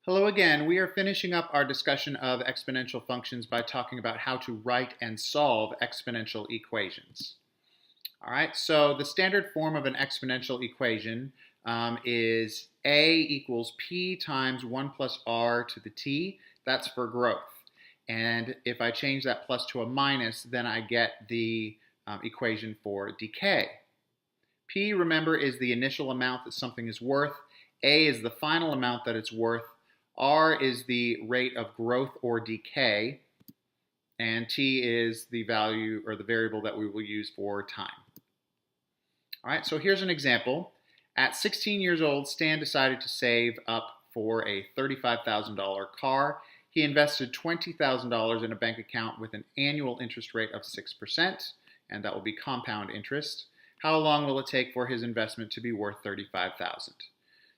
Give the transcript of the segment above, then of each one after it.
Hello again. We are finishing up our discussion of exponential functions by talking about how to write and solve exponential equations. All right, so the standard form of an exponential equation is a equals p times 1 plus r to the t. That's for growth. And if I change that plus to a minus, then I get the equation for decay. P, remember, is the initial amount that something is worth. A is the final amount that it's worth. R is the rate of growth or decay. And T is the value or the variable that we will use for time. All right, so here's an example. At 16 years old, Stan decided to save up for a $35,000 car. He invested $20,000 in a bank account with an annual interest rate of 6%, and that will be compound interest. How long will it take for his investment to be worth $35,000?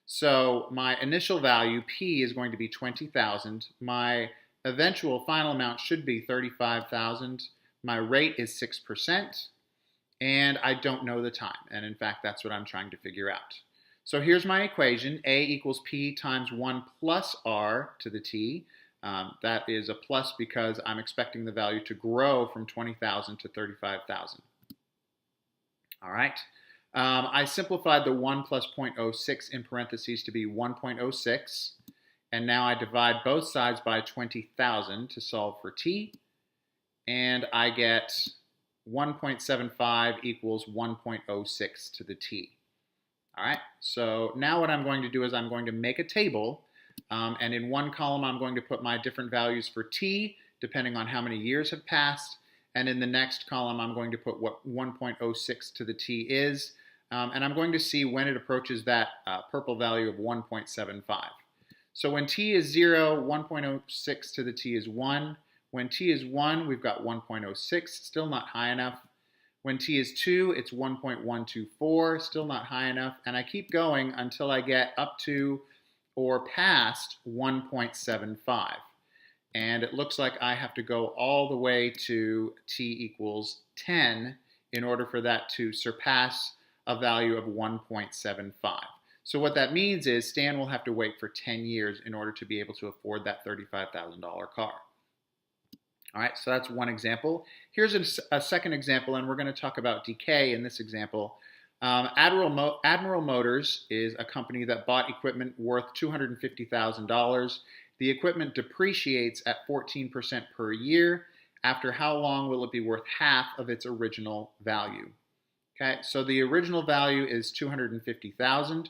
So my initial value, P, is going to be 20,000. My eventual final amount should be 35,000. My rate is 6%, and I don't know the time. And in fact, that's what I'm trying to figure out. So here's my equation. A equals P times 1 plus R to the T. That is a plus because I'm expecting the value to grow from 20,000 to 35,000. All right. I simplified the 1 plus 0.06 in parentheses to be 1.06. And now I divide both sides by 20,000 to solve for t. And I get 1.75 equals 1.06 to the t. All right. So now what I'm going to do is I'm going to make a table. And in one column, I'm going to put my different values for t, depending on how many years have passed. And in the next column, I'm going to put what 1.06 to the t is. And I'm going to see when it approaches that purple value of 1.75. So when t is 0, 1.06 to the t is 1. When t is 1, we've got 1.06, still not high enough. When t is 2, it's 1.124, still not high enough. And I keep going until I get up to or past 1.75. And it looks like I have to go all the way to t equals 10 in order for that to surpass a value of 1.75. So what that means is Stan will have to wait for 10 years in order to be able to afford that $35,000 car. All right, so that's one example. Here's a second example, and we're going to talk about decay in this example. Admiral Motors is a company that bought equipment worth $250,000. The equipment depreciates at 14% per year. After how long will it be worth half of its original value? Okay, so the original value is $250,000.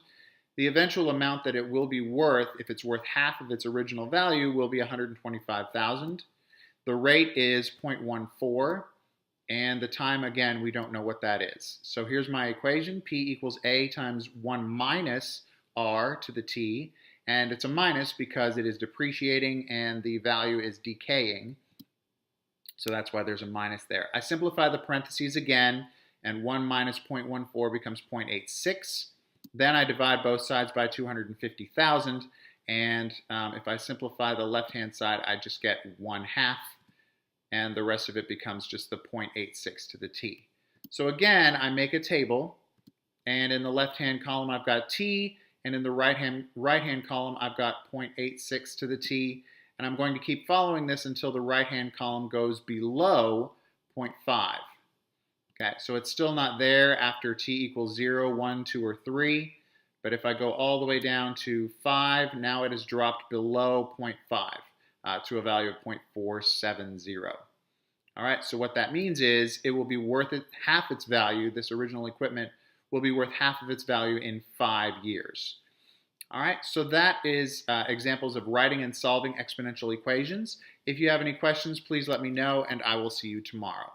The eventual amount that it will be worth, if it's worth half of its original value, will be $125,000. The rate is 0.14. And the time, again, we don't know what that is. So here's my equation. P equals A times 1 minus R to the T. And it's a minus because it is depreciating and the value is decaying. So that's why there's a minus there. I simplify the parentheses again, and 1 minus 0.14 becomes 0.86. Then I divide both sides by 250,000. And if I simplify the left-hand side, I just get 1/2. And the rest of it becomes just the 0.86 to the t. So again, I make a table, and in the left-hand column I've got t, and in the right-hand column I've got 0.86 to the t, and I'm going to keep following this until the right-hand column goes below 0.5. Okay, so it's still not there after t equals 0, 1, 2, or 3, but if I go all the way down to 5, now it has dropped below 0.5. To a value of 0.470. All right, so what that means is it will be worth half its value. This original equipment will be worth half of its value in 5 years. All right, so that is examples of writing and solving exponential equations. If you have any questions, please let me know, and I will see you tomorrow.